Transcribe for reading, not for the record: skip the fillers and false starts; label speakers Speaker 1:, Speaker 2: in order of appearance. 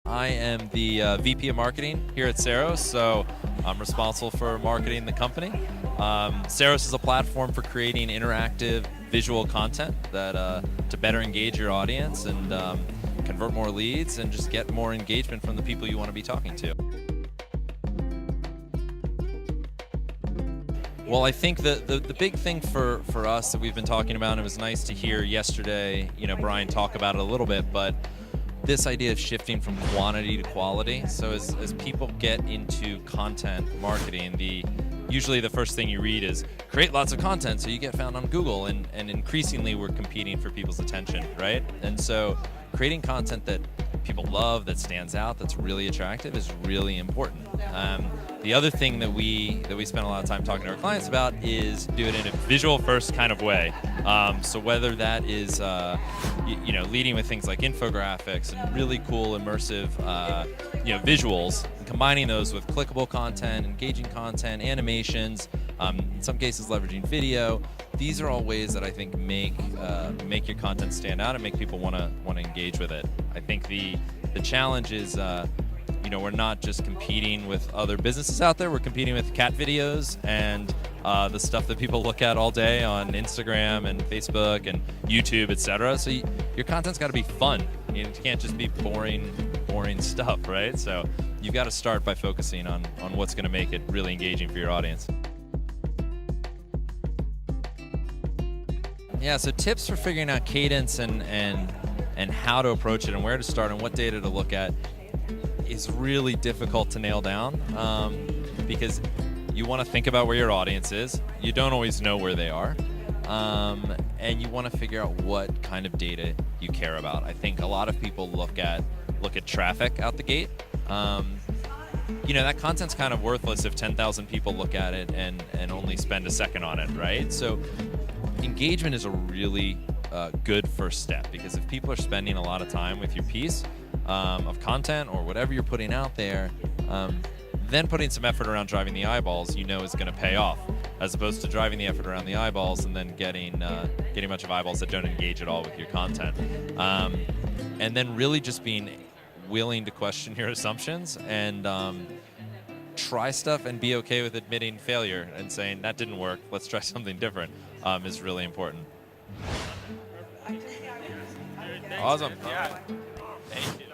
Speaker 1: I am the VP of Marketing here at Ceros, so I'm responsible for marketing the company. Ceros is a platform for creating interactive visual content that to better engage your audience and convert more leads and just get more engagement from the people you want to be talking to. Well, I think the big thing for us that we've been talking about, and it was nice to hear yesterday, Brian talk about it a little bit, but this idea of shifting from quantity to quality. So as people get into content marketing, usually the first thing you read is create lots of content so you get found on Google, and increasingly we're competing for people's attention, right? And so creating content that people love, that stands out, that's really attractive is really important. The other thing that we spend a lot of time talking to our clients about is do it in a visual first kind of way. So whether that is leading with things like infographics and really cool immersive visuals, and combining those with clickable content, engaging content, animations, in some cases leveraging video. These are all ways that I think make your content stand out and make people want to engage with it. I think the challenge is we're not just competing with other businesses out there. We're competing with cat videos and the stuff that people look at all day on Instagram and Facebook and YouTube, etc. So your content's got to be fun. You can't just be boring stuff, right? So you've got to start by focusing on what's going to make it really engaging for your audience. Yeah, so tips for figuring out cadence and how to approach it and where to start and what data to look at is really difficult to nail down because you want to think about where your audience is. You don't always know where they are. And you want to figure out what kind of data you care about. I think a lot of people look at traffic out the gate. That content's kind of worthless if 10,000 people look at it and only spend a second on it, right? So engagement is a really good first step, because if people are spending a lot of time with your piece of content or whatever you're putting out there, then putting some effort around driving the eyeballs, is going to pay off, as opposed to driving the effort around the eyeballs and then getting a bunch of eyeballs that don't engage at all with your content. And then really just being willing to question your assumptions and try stuff and be okay with admitting failure and saying that didn't work, let's try something different, is really important. Awesome.
Speaker 2: Yeah. Thank you.